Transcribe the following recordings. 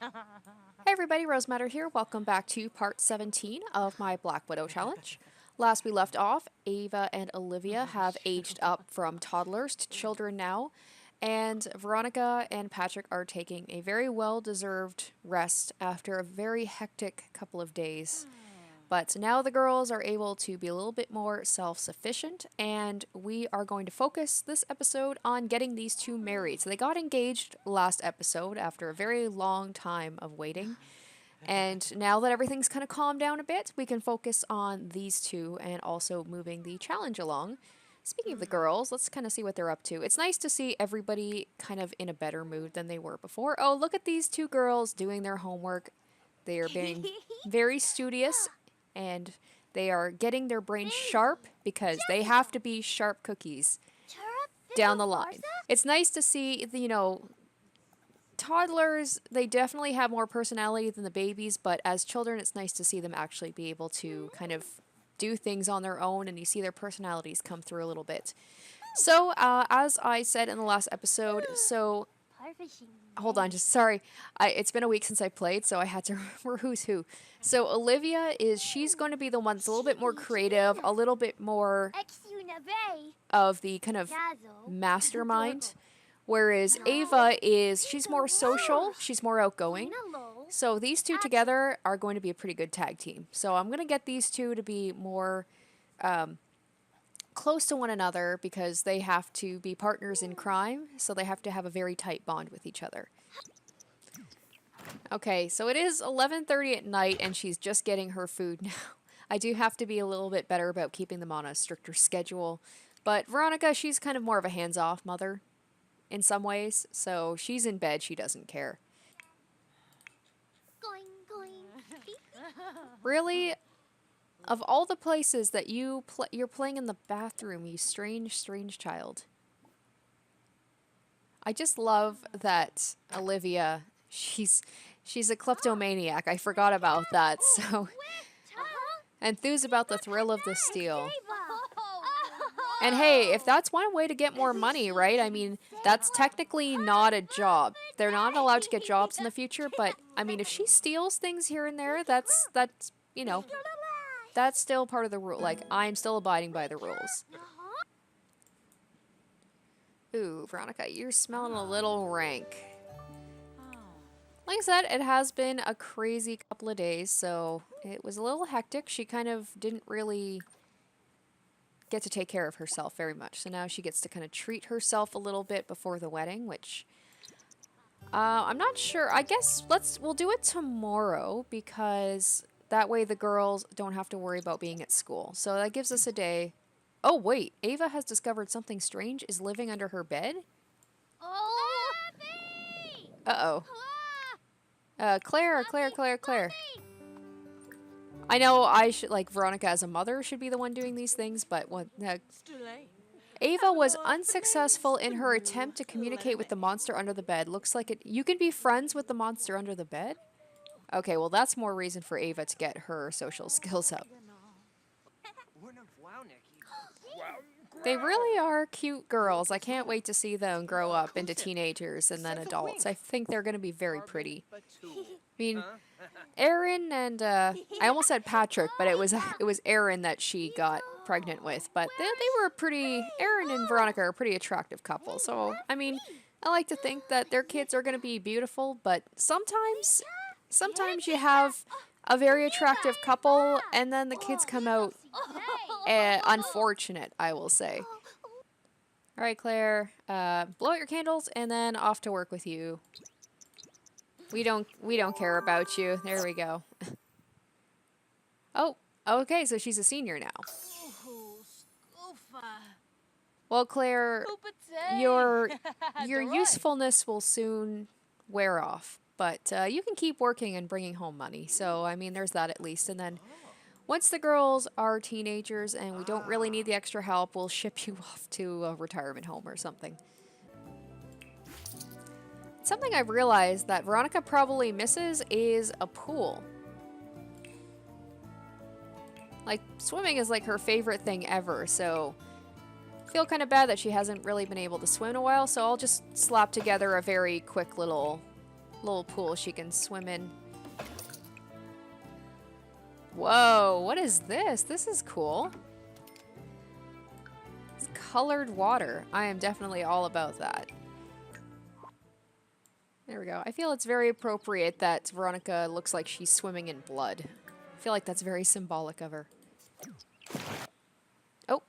Hey everybody, Rose Matter here. Welcome back to part 17 of my Black Widow challenge. Last we left off, Ava and Olivia have aged up from toddlers to children now, and Veronica and Patrick are taking a very well-deserved rest after a very hectic couple of days. But now the girls are able to be a little bit more self-sufficient, and we are going to focus this episode on getting these two married. So they got engaged last episode after a very long time of waiting. And now that everything's kind of calmed down a bit, we can focus on these two and also moving the challenge along. Speaking of the girls, let's kind of see what they're up to. It's nice to see everybody kind of in a better mood than they were before. Oh, look at these two girls doing their homework. They are being very studious and they are getting their brains sharp because they have to be sharp cookies down the line. It's nice to see, toddlers, they definitely have more personality than the babies, but as children, it's nice to see them actually be able to kind of do things on their own, and you see their personalities come through a little bit. So, as I said in the last episode, hold on, just sorry. It's been a week since I played, so I had to remember who's who. So Olivia she's going to be the one that's a little bit more creative, a little bit more of the kind of mastermind. Whereas Ava she's more social, she's more outgoing. So these two together are going to be a pretty good tag team. So I'm going to get these two to be more close to one another because they have to be partners in crime. So they have to have a very tight bond with each other. Okay, so it is 11:30 at night and she's just getting her food now. I do have to be a little bit better about keeping them on a stricter schedule. But Veronica, she's kind of more of a hands-off mother in some ways. So she's in bed, she doesn't care. Really? Of all the places that you're playing in the bathroom, you strange, strange child. I just love that Olivia, she's a kleptomaniac. I forgot about that. So enthused about the thrill of the steal. And hey, if that's one way to get more money, right? I mean, that's technically not a job. They're not allowed to get jobs in the future, but I mean, if she steals things here and there, that's that's still part of the rule. Like, I'm still abiding by the rules. Ooh, Veronica, you're smelling a little rank. Like I said, it has been a crazy couple of days, so it was a little hectic. She kind of didn't really get to take care of herself very much. So now she gets to kind of treat herself a little bit before the wedding, which I'm not sure. I guess we'll do it tomorrow because that way the girls don't have to worry about being at school. So that gives us a day. Oh, wait. Ava has discovered something strange is living under her bed. Uh-oh. Claire. I know I should, like, Veronica as a mother should be the one doing these things, but what the heck? Ava was unsuccessful in her attempt to communicate with the monster under the bed. Looks like you can be friends with the monster under the bed? Okay, well, that's more reason for Ava to get her social skills up. They really are cute girls. I can't wait to see them grow up into teenagers and then adults. I think they're going to be very pretty. I mean, Erin and I almost said Patrick, but it was Erin that she got pregnant with. But they were a pretty. Erin and Veronica are a pretty attractive couple. So I mean, I like to think that their kids are going to be beautiful. But sometimes you have a very attractive couple, and then the kids come out unfortunate, I will say. All right, Claire, blow out your candles, and then off to work with you. We don't care about you. There we go. Oh, okay, so she's a senior now. Well, Claire, your usefulness will soon wear off, but you can keep working and bringing home money. So, I mean, there's that at least. And then once the girls are teenagers and we don't really need the extra help, we'll ship you off to a retirement home or something. Something I've realized that Veronica probably misses is a pool. Like, swimming is like her favorite thing ever, so I feel kind of bad that she hasn't really been able to swim in a while, so I'll just slap together a very quick little little pool she can swim in. Whoa, what is this? This is cool. It's colored water. I am definitely all about that. There we go. I feel it's very appropriate that Veronica looks like she's swimming in blood. I feel like that's very symbolic of her. Oh,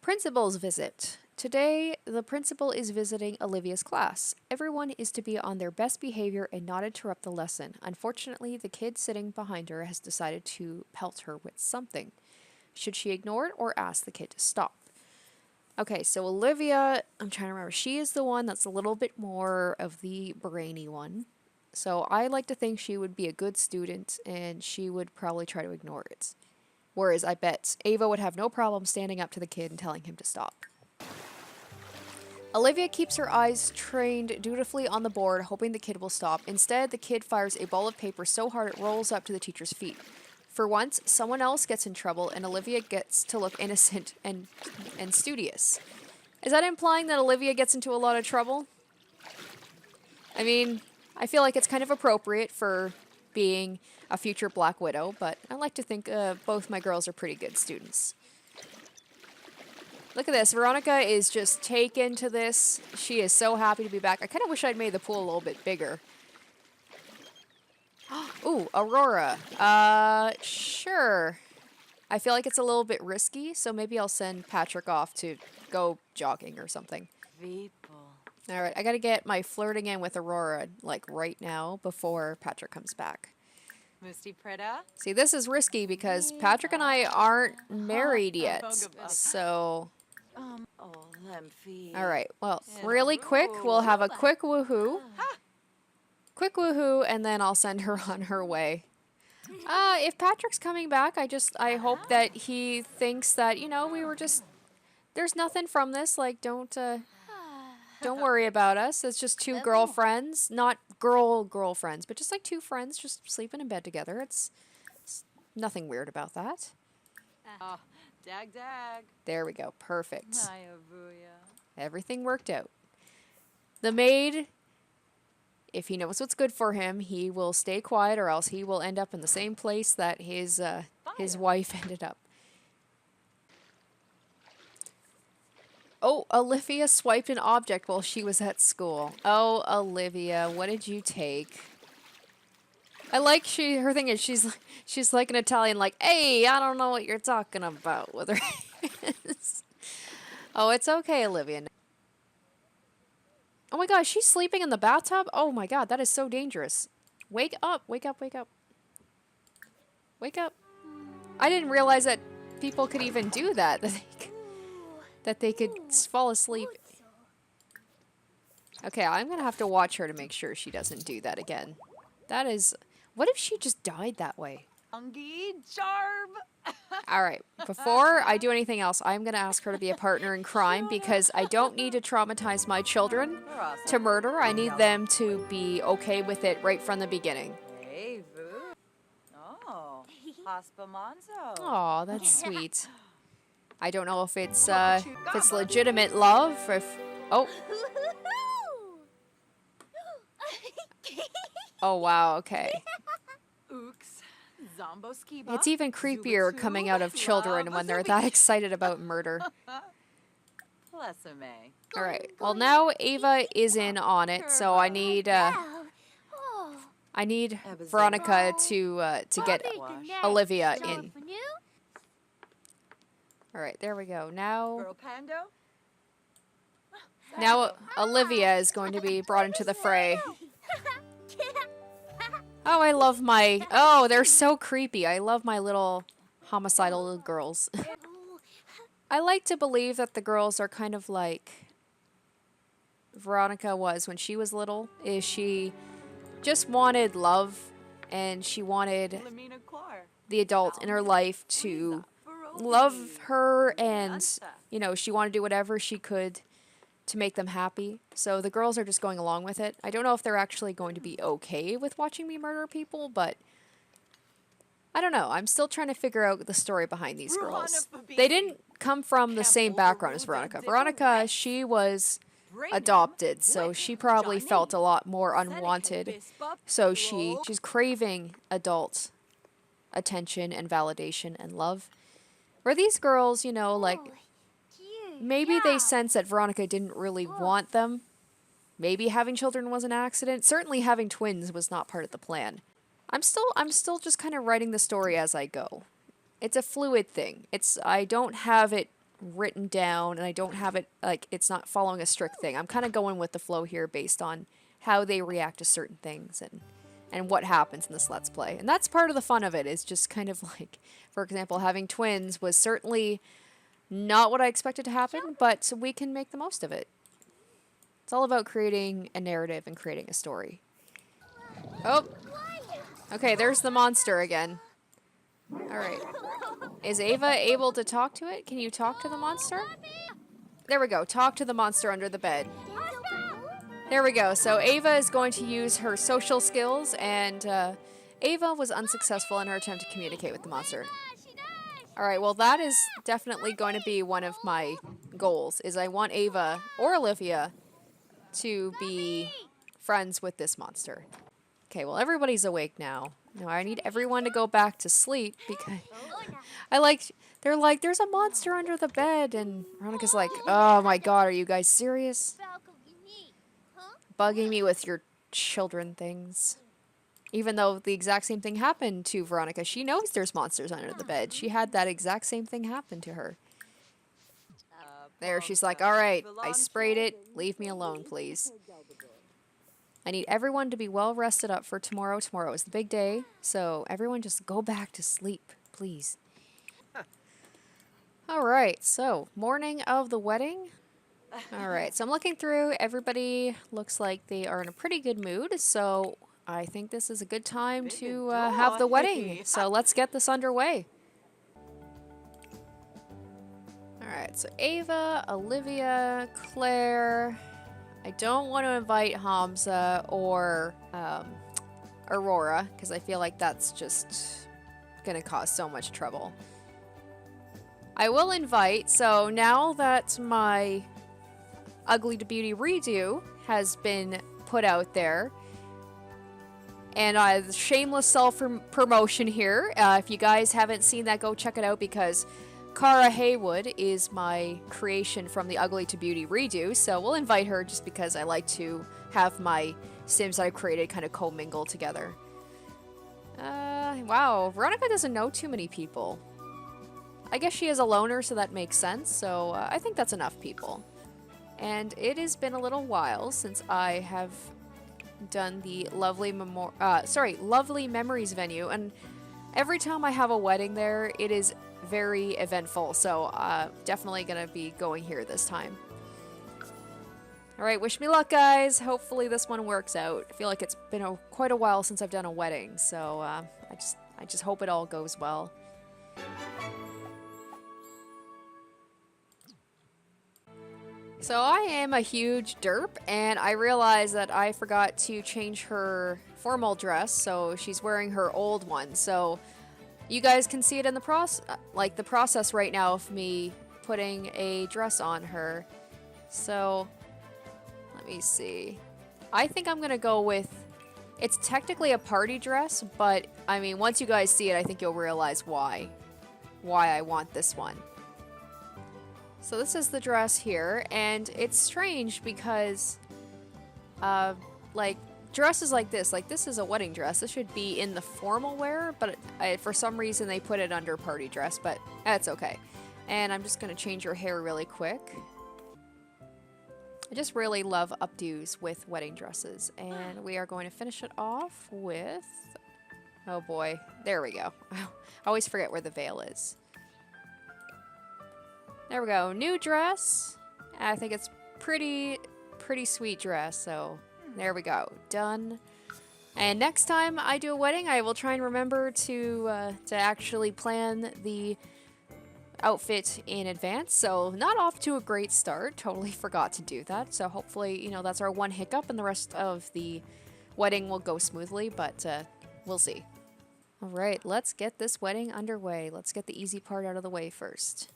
principal's visit. Today, the principal is visiting Olivia's class. Everyone is to be on their best behavior and not interrupt the lesson. Unfortunately, the kid sitting behind her has decided to pelt her with something. Should she ignore it or ask the kid to stop? Okay, so Olivia, I'm trying to remember, she is the one that's a little bit more of the brainy one. So I like to think she would be a good student and she would probably try to ignore it. Whereas I bet Ava would have no problem standing up to the kid and telling him to stop. Olivia keeps her eyes trained dutifully on the board, hoping the kid will stop. Instead, the kid fires a ball of paper so hard it rolls up to the teacher's feet. For once, someone else gets in trouble, and Olivia gets to look innocent and studious. Is that implying that Olivia gets into a lot of trouble? I mean, I feel like it's kind of appropriate for being a future Black Widow, but I like to think both my girls are pretty good students. Look at this. Veronica is just taken to this. She is so happy to be back. I kind of wish I'd made the pool a little bit bigger. Ooh, Aurora. Sure. I feel like it's a little bit risky, so maybe I'll send Patrick off to go jogging or something. Alright, I gotta get my flirting in with Aurora, like, right now before Patrick comes back. See, this is risky because Patrick and I aren't married yet, so... Alright, well, really quick, we'll have a quick woohoo. Quick woohoo, and then I'll send her on her way. If Patrick's coming back, I hope that he thinks that, you know, we were just... There's nothing from this, like, don't worry about us. It's just two girlfriends, not girlfriends, but just like two friends just sleeping in bed together. It's nothing weird about that. There we go. Perfect. Everything worked out. The maid, if he knows what's good for him, he will stay quiet or else he will end up in the same place that his wife ended up. Oh, Olivia swiped an object while she was at school. Oh, Olivia, what did you take? I like her thing is she's like an Italian, like, hey, I don't know what you're talking about with her hands. Oh, it's okay, Olivia. Oh my gosh, she's sleeping in the bathtub? Oh my god, that is so dangerous. Wake up, wake up, wake up. Wake up. I didn't realize that people could even do that. That they could fall asleep. Okay, I'm gonna have to watch her to make sure she doesn't do that again. That is... What if she just died that way? Alright, before I do anything else, I'm gonna ask her to be a partner in crime because I don't need to traumatize my children to murder. I need them to be okay with it right from the beginning. Aw, that's sweet. I don't know if it's legitimate love, oh. Oh wow, okay. It's even creepier coming out of children when they're that excited about murder. Alright, well now Ava is in on it, so I need Veronica to get Olivia in. Alright, there we go. Now Olivia is going to be brought into the fray. Oh, I love my... Oh, they're so creepy. I love my little homicidal little girls. I like to believe that the girls are kind of like Veronica was when she was little. Is she just wanted love and she wanted the adult in her life to love her and, you know, she wanted to do whatever she could to make them happy. So the girls are just going along with it. I don't know if they're actually going to be okay with watching me murder people, but I don't know. I'm still trying to figure out the story behind these girls. They didn't come from the same background as Veronica. Veronica, she was adopted, so she probably felt a lot more unwanted. So she's craving adult attention and validation and love. Where these girls, you know, like, maybe they sense that Veronica didn't really want them. Maybe having children was an accident. Certainly having twins was not part of the plan. I'm still just kind of writing the story as I go. It's a fluid thing. I don't have it written down, and I don't have it, like, it's not following a strict thing. I'm kind of going with the flow here based on how they react to certain things and what happens in this Let's Play. And that's part of the fun of it, is just kind of like, for example, having twins was certainly not what I expected to happen, but we can make the most of it. It's all about creating a narrative and creating a story. Oh! Okay, there's the monster again. Alright. Is Ava able to talk to it? Can you talk to the monster? There we go. Talk to the monster under the bed. There we go. So Ava is going to use her social skills, and Ava was unsuccessful in her attempt to communicate with the monster. Alright, well that is definitely going to be one of my goals, is I want Ava or Olivia to be friends with this monster. Okay, well everybody's awake now. Now I need everyone to go back to sleep because they're like, there's a monster under the bed, and Veronica's like, oh my god, are you guys serious? Bugging me with your children things. Even though the exact same thing happened to Veronica. She knows there's monsters under the bed. She had that exact same thing happen to her. There, she's like, alright, I sprayed it. Leave me alone, please. I need everyone to be well rested up for tomorrow. Tomorrow is the big day, so everyone just go back to sleep, please. Alright, so, morning of the wedding. Alright, so I'm looking through. Everybody looks like they are in a pretty good mood, so I think this is a good time to have the wedding. So let's get this underway. Alright, so Ava, Olivia, Claire. I don't want to invite Hamza or Aurora, because I feel like that's just going to cause so much trouble. I will invite, so now that my Ugly to Beauty redo has been put out there, and shameless self-promotion here, if you guys haven't seen that, go check it out, because Cara Haywood is my creation from the Ugly to Beauty redo, so we'll invite her just because I like to have my Sims I've created kind of commingle together. Wow, Veronica doesn't know too many people. I guess she is a loner, so that makes sense, so I think that's enough people. And it has been a little while since I have done the Lovely Memories venue, and every time I have a wedding there, it is very eventful, so definitely gonna be going here this time. Alright, wish me luck, guys. Hopefully this one works out. I feel like it's been quite a while since I've done a wedding, so I just hope it all goes well. So I am a huge derp, and I realized that I forgot to change her formal dress, so she's wearing her old one. So you guys can see it in the process right now of me putting a dress on her. So let me see. I think I'm gonna go with, it's technically a party dress, but I mean, once you guys see it, I think you'll realize why I want this one. So this is the dress here, and it's strange because, like, dresses like this is a wedding dress. This should be in the formal wear, but for some reason they put it under party dress, but that's okay. And I'm just going to change her hair really quick. I just really love updos with wedding dresses, and we are going to finish it off with, oh boy, there we go. I always forget where the veil is. There we go. New dress. I think it's pretty sweet dress, so there we go. Done. And next time I do a wedding, I will try and remember to actually plan the outfit in advance. So not off to a great start. Totally forgot to do that. So hopefully, you know, that's our one hiccup, and the rest of the wedding will go smoothly, but we'll see. All right, let's get this wedding underway. Let's get the easy part out of the way first.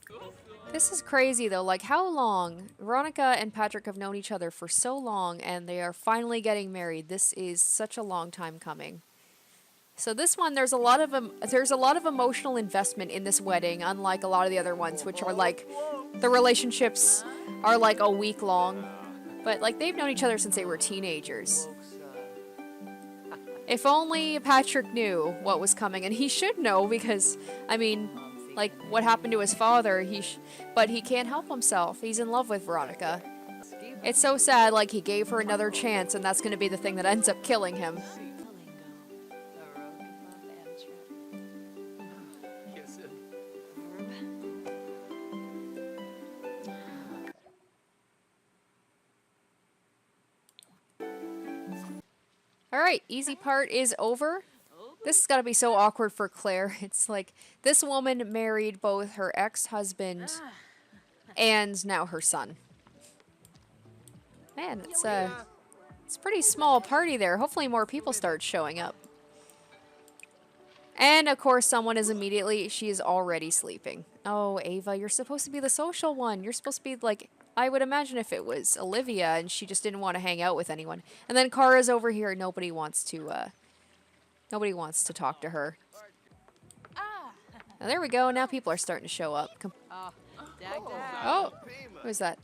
This is crazy though, like how long? Veronica and Patrick have known each other for so long and they are finally getting married. This is such a long time coming. So this one, there's a lot of emotional investment in this wedding, unlike a lot of the other ones, which are like the relationships are like a week long, but like they've known each other since they were teenagers. If only Patrick knew what was coming, and he should know because, I mean, like what happened to his father, but he can't help himself. He's in love with Veronica. It's so sad, like he gave her another chance, and that's going to be the thing that ends up killing him. Alright, easy part is over. This has got to be so awkward for Claire. It's like, this woman married both her ex-husband and now her son. Man, it's a pretty small party there. Hopefully more people start showing up. And of course she is already sleeping. Oh, Ava, you're supposed to be the social one. You're supposed to be like, I would imagine if it was Olivia and she just didn't want to hang out with anyone. And then Kara's over here. Nobody wants to talk to her. Now, there we go. Now people are starting to show up. Oh, who is that?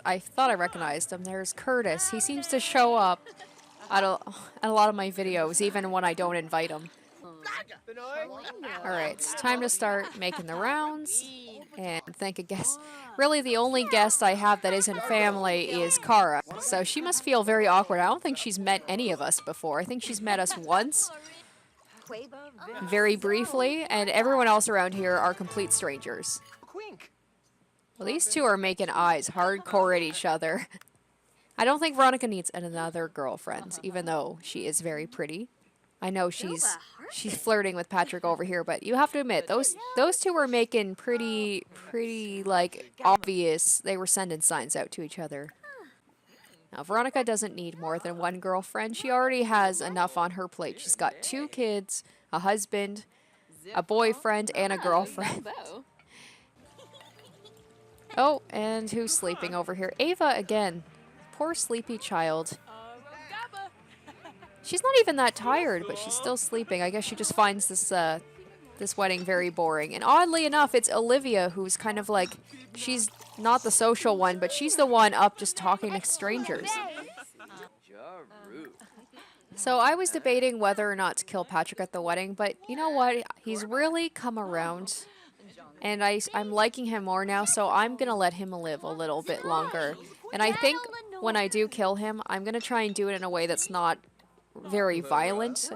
I thought I recognized him. There's Curtis. He seems to show up at a lot of my videos, even when I don't invite him. Alright, it's time to start making the rounds and thank a guest. Really, the only guest I have that isn't family is Kara, so she must feel very awkward. I don't think she's met any of us before. I think she's met us once, very briefly, and everyone else around here are complete strangers. Well, these two are making eyes hardcore at each other. I don't think Veronica needs another girlfriend, even though she is very pretty. I know she's flirting with Patrick over here, but you have to admit those two were making pretty like obvious. They were sending signs out to each other. Now Veronica doesn't need more than one girlfriend. She already has enough on her plate. She's got 2 kids, a husband, a boyfriend, and a girlfriend. Oh, and who's sleeping over here? Ava again. Poor sleepy child. She's not even that tired, but she's still sleeping. I guess she just finds this wedding very boring. And oddly enough, it's Olivia who's kind of like, she's not the social one, but she's the one up just talking to strangers. So I was debating whether or not to kill Patrick at the wedding, but you know what? He's really come around, and I'm liking him more now, so I'm going to let him live a little bit longer. And I think when I do kill him, I'm going to try and do it in a way that's not very violent.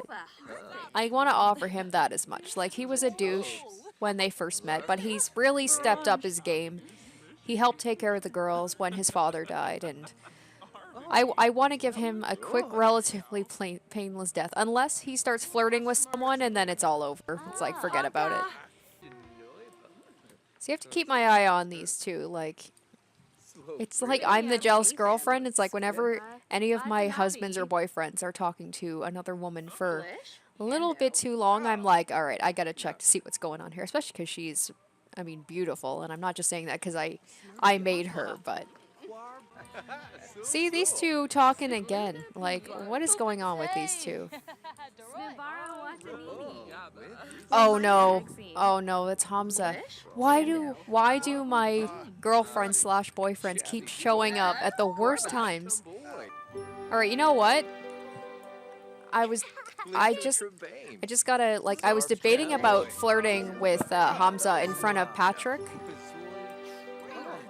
I want to offer him that as much. Like, he was a douche when they first met, but he's really stepped up his game. He helped take care of the girls when his father died, and I want to give him a quick, relatively painless death, unless he starts flirting with someone and then it's all over. It's like, forget about it. So you have to keep my eye on these two, like, it's like I'm the jealous girlfriend. It's like whenever any of my husbands or boyfriends are talking to another woman for a little bit too long, I'm like, all right, I gotta check to see what's going on here, especially because she's, I mean, beautiful, and I'm not just saying that because I made her, but... See, these two talking again. Like, what is going on with these two? Oh no. Oh no, it's Hamza. Why do my girlfriends / boyfriends keep showing up at the worst times? Alright, you know what? I just gotta, like, I was debating about flirting with Hamza in front of Patrick.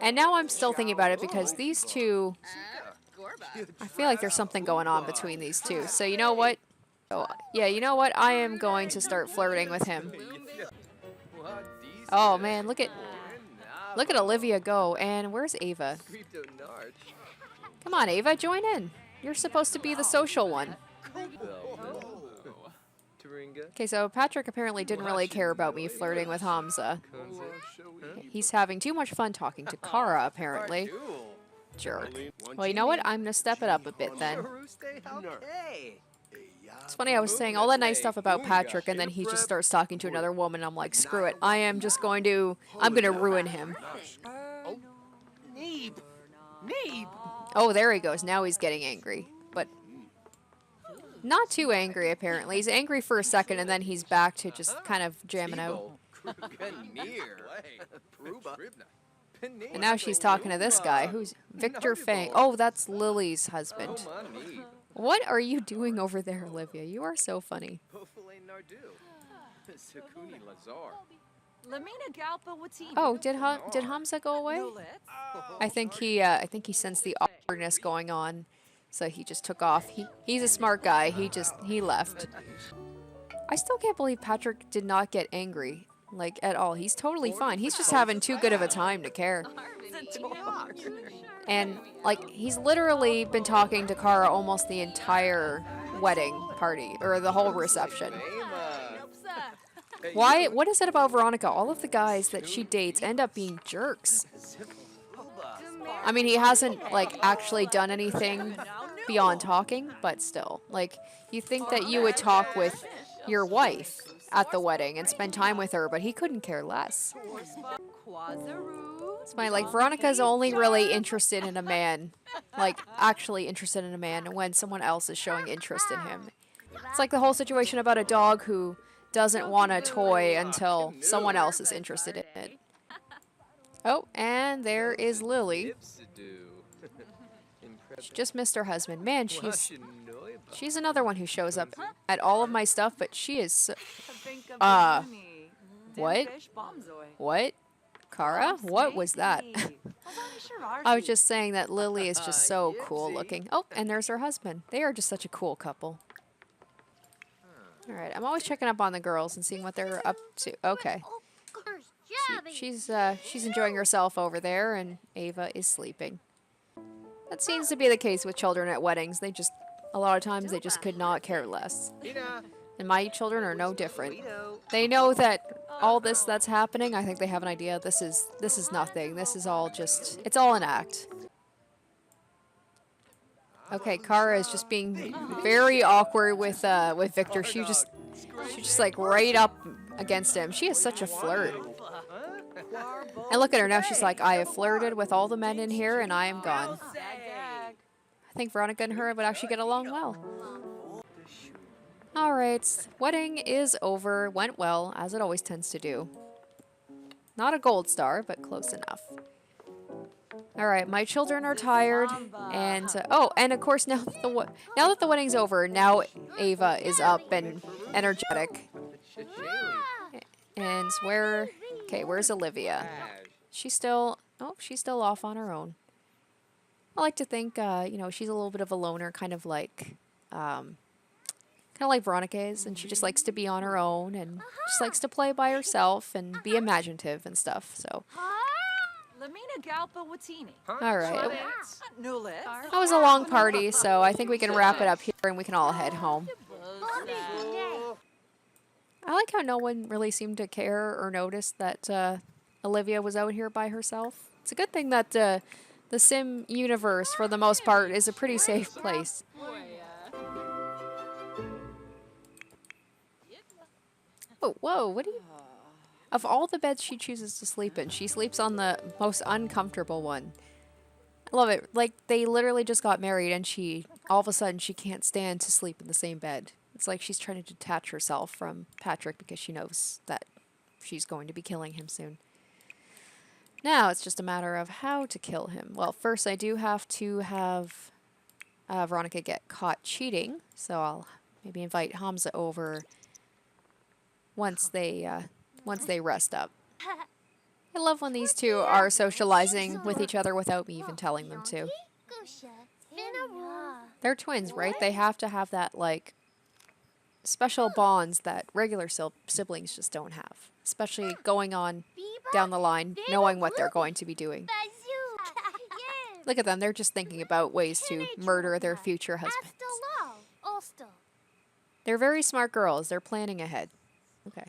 And now I'm still thinking about it because these two, I feel like there's something going on between these two. So you know what? Oh, yeah, you know what? I am going to start flirting with him. Oh man, look at Olivia go. And where's Ava? Come on, Ava, join in. You're supposed to be the social one. Okay, so Patrick apparently didn't really care about me flirting with Hamza. He's having too much fun talking to Kara, apparently. Jerk. Well, you know what? I'm gonna step it up a bit then. It's funny, I was saying all that nice stuff about Patrick, and then he just starts talking to another woman. I'm like, screw it. I'm gonna ruin him. Oh, there he goes. Now he's getting angry. But not too angry, apparently. He's angry for a second, and then he's back to just kind of jamming out. And now she's talking to this guy, who's Victor Fang. Oh, that's Lily's husband. What are you doing over there, Olivia? You are so funny. Oh, did Hamza go away? I think he sensed the awkwardness going on, so he just took off. He's a smart guy. He left. I still can't believe Patrick did not get angry, like, at all. He's totally fine. He's just having too good of a time to care. And, like, he's literally been talking to Kara almost the entire wedding party, or the whole reception. Why? What is it about Veronica? All of the guys that she dates end up being jerks. I mean, he hasn't, like, actually done anything beyond talking, but still. Like, you think that you would talk with your wife at the wedding and spend time with her, but he couldn't care less. It's my, like, Veronica's only really interested in a man, like, actually interested in a man when someone else is showing interest in him. It's like the whole situation about a dog who doesn't want a toy until someone else is interested in it. Oh, and there is Lily. She just missed her husband. Man, she's another one who shows up at all of my stuff, but she is what? What? Kara? What was that? I was just saying that Lily is just so cool looking. Oh, and there's her husband. They are just such a cool couple. Alright, I'm always checking up on the girls and seeing what they're up to. Okay. She's enjoying herself over there, and Ava is sleeping. That seems to be the case with children at weddings. A lot of times, they just could not care less. And my children are no different. They know that all this that's happening, I think they have an idea. This is nothing. This is all just, it's all an act. Okay, Kara is just being very awkward with Victor. She's just like right up against him. She is such a flirt. And look at her now. She's like, I have flirted with all the men in here, and I am gone. I think Veronica and her would actually get along well. Alright, wedding is over. Went well, as it always tends to do. Not a gold star, but close enough. Alright, my children are tired, and oh, and of course now that the wedding's over, now Ava is up and energetic. And where's Olivia? She's still off on her own. I like to think, you know, she's a little bit of a loner, kind of like Veronica is, and she just likes to be on her own, and just likes to play by herself and be imaginative and stuff, so. Alright. That was a long party, so I think we can wrap it up here and we can all head home. I like how no one really seemed to care or notice that Olivia was out here by herself. It's a good thing that the Sim universe, for the most part, is a pretty safe place. Oh, whoa, what do you... Of all the beds she chooses to sleep in, she sleeps on the most uncomfortable one. I love it. Like, they literally just got married and all of a sudden, she can't stand to sleep in the same bed. It's like she's trying to detach herself from Patrick because she knows that she's going to be killing him soon. Now, it's just a matter of how to kill him. Well, first I do have to have Veronica get caught cheating, so I'll maybe invite Hamza over once they rest up. I love when these two are socializing with each other without me even telling them to. They're twins, right? They have to have that, like, special bonds that regular siblings just don't have. Especially going on down the line, knowing what they're going to be doing. Look at them, they're just thinking about ways to murder their future husbands. They're very smart girls. They're planning ahead. Okay.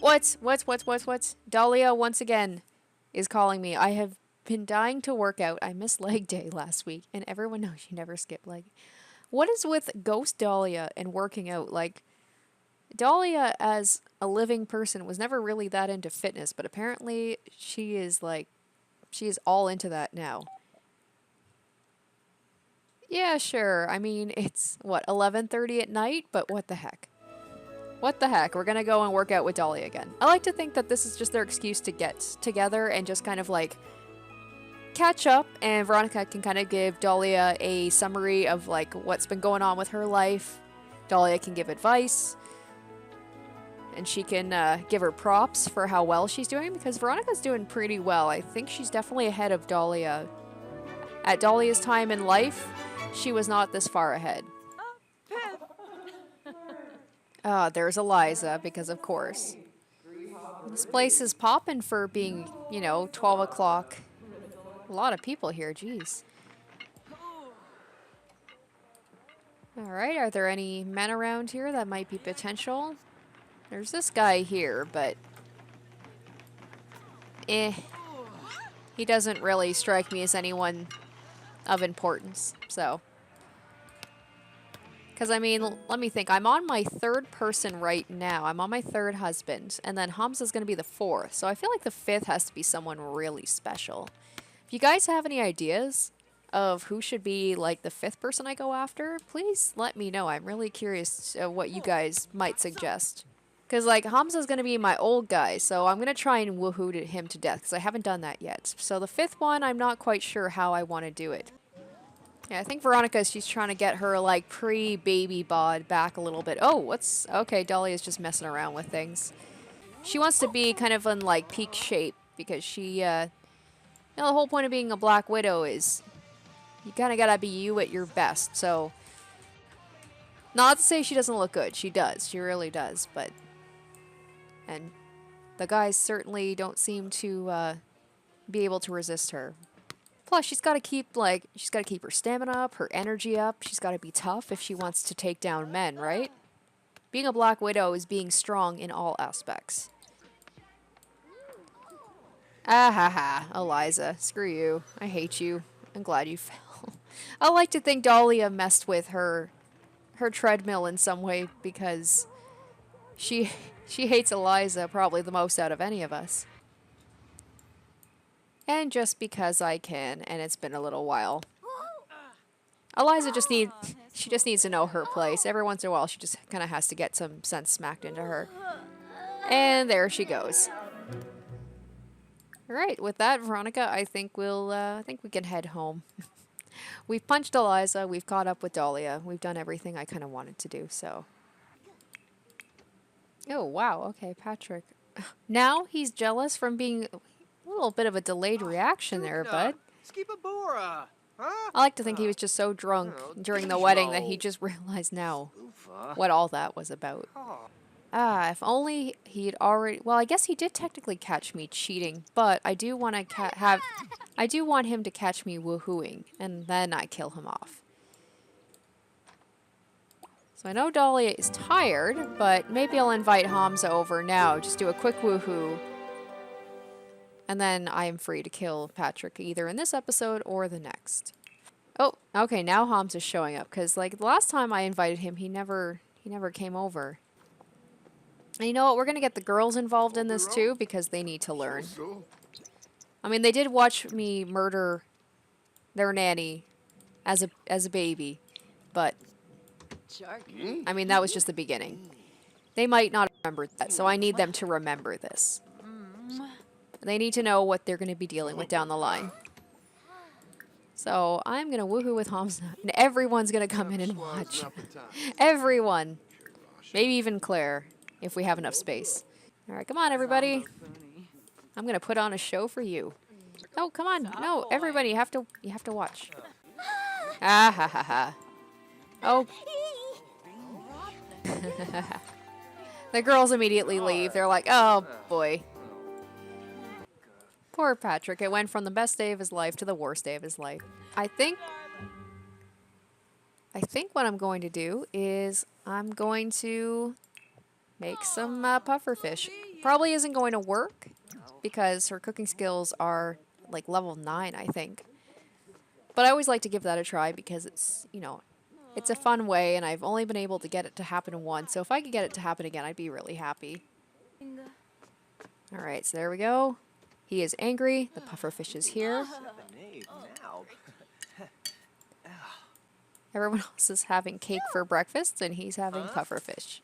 What? Dahlia, once again, is calling me. I have been dying to work out. I missed leg day last week, and everyone knows you never skip leg. What is with Ghost Dahlia and working out? Like, Dahlia, as a living person, was never really that into fitness, but apparently she is, like, She is all into that now. Yeah, sure. I mean, it's, what, 11:30 at night? But what the heck? What the heck? We're gonna go and work out with Dahlia again. I like to think that this is just their excuse to get together and just kind of like catch up, and Veronica can kind of give Dahlia a summary of like what's been going on with her life. Dahlia can give advice, and she can give her props for how well she's doing, because Veronica's doing pretty well. I think she's definitely ahead of Dahlia. At Dahlia's time in life, she was not this far ahead. There's Eliza, because of course. This place is popping for being, 12 o'clock. A lot of people here, jeez. Alright, are there any men around here that might be potential? There's this guy here, but... He doesn't really strike me as anyone of importance, so... Because, I mean, let me think. I'm on my third person right now. I'm on my third husband. And then Hamza's going to be the fourth. So I feel like the fifth has to be someone really special. If you guys have any ideas of who should be, like, the fifth person I go after, please let me know. I'm really curious what you guys might suggest. Because, like, Hamza's going to be my old guy. So I'm going to try and woohoo him to death. Because I haven't done that yet. So the fifth one, I'm not quite sure how I want to do it. Yeah, I think Veronica, she's trying to get her, like, pre-baby bod back a little bit. Oh, what's... Okay, Dahlia's just messing around with things. She wants to be kind of in, like, peak shape, because she, the whole point of being a Black Widow is you kind of gotta be you at your best, so... Not to say she doesn't look good. She does. She really does, but... And the guys certainly don't seem to, be able to resist her. Plus, she's got to keep her stamina up, her energy up. She's got to be tough if she wants to take down men, right? Being a Black Widow is being strong in all aspects. Ah ha ha, Eliza. Screw you. I hate you. I'm glad you fell. I like to think Dahlia messed with her treadmill in some way, because she hates Eliza probably the most out of any of us. And just because I can, and it's been a little while. Eliza just needs to know her place. Every once in a while, she just kind of has to get some sense smacked into her. And there she goes. All right, with that, Veronica, I think we can head home. We've punched Eliza. We've caught up with Dahlia. We've done everything I kind of wanted to do. So. Oh wow. Okay, Patrick. Now he's jealous from being. A little bit of a delayed reaction there, bud. I like to think he was just so drunk during the wedding that he just realized now what all that was about. If only he'd already... Well, I guess he did technically catch me cheating, but I do want to I do want him to catch me woohooing, and then I kill him off. So I know Dahlia is tired, but maybe I'll invite Hamza over now. Just do a quick woohoo. And then I am free to kill Patrick either in this episode or the next. Oh, okay, now Hamza's showing up, because like the last time I invited him, he never came over. And you know what? We're going to get the girls involved in this too, because they need to learn. I mean, they did watch me murder their nanny as a baby, but I mean, that was just the beginning. They might not remember that, so I need them to remember this. They need to know what they're going to be dealing with down the line. So I'm going to woohoo with Hamza, and everyone's going to come in and watch. Everyone. Maybe even Claire, if we have enough space. All right, come on, everybody. I'm going to put on a show for you. Oh, come on. No, everybody, you have to watch. Ah, ha, ha, ha. Oh. The girls immediately leave. They're like, oh, boy. Poor Patrick. It went from the best day of his life to the worst day of his life. I think what I'm going to do is I'm going to make some pufferfish. Probably isn't going to work because her cooking skills are like level 9, I think. But I always like to give that a try because it's, it's a fun way, and I've only been able to get it to happen once. So if I could get it to happen again, I'd be really happy. All right, so there we go. He is angry. The pufferfish is here. Everyone else is having cake for breakfast, and he's having pufferfish.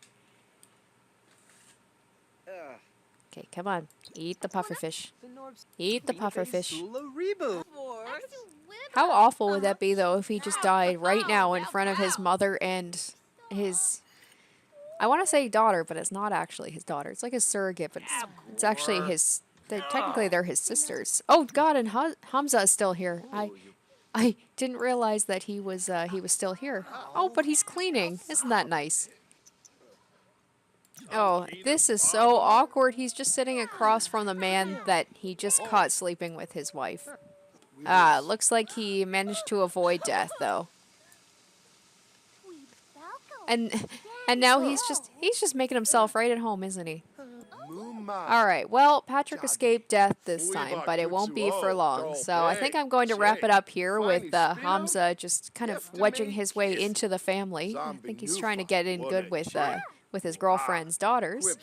Okay, come on. Eat the pufferfish. Eat the pufferfish. How awful would that be, though, if he just died right now in front of his mother and his... I want to say daughter, but it's not actually his daughter. It's like his surrogate, but it's actually his... Technically, they're his sisters. Oh, God, and Hamza is still here. I didn't realize that he was still here. Oh, but he's cleaning. Isn't that nice? Oh, this is so awkward. He's just sitting across from the man that he just caught sleeping with his wife. Looks like he managed to avoid death, though. And now he's just making himself right at home, isn't he? Alright, well, Patrick escaped death this time, but it won't be for long. So I think I'm going to wrap it up here with Hamza just kind of wedging his way into the family. I think he's trying to get in good with his girlfriend's daughters.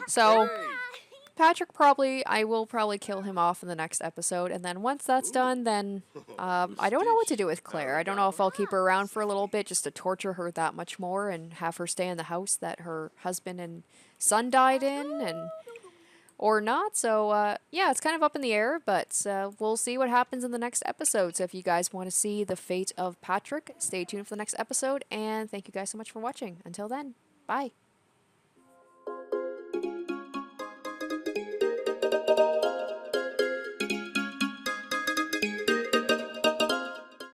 So Patrick I will probably kill him off in the next episode, and then once that's done, then I don't know what to do with Claire. I don't know if I'll keep her around for a little bit just to torture her that much more and have her stay in the house that her husband and son died in, or not. So yeah, it's kind of up in the air, but we'll see what happens in the next episode. So if you guys want to see the fate of Patrick, stay tuned for the next episode, and thank you guys so much for watching. Until then, bye.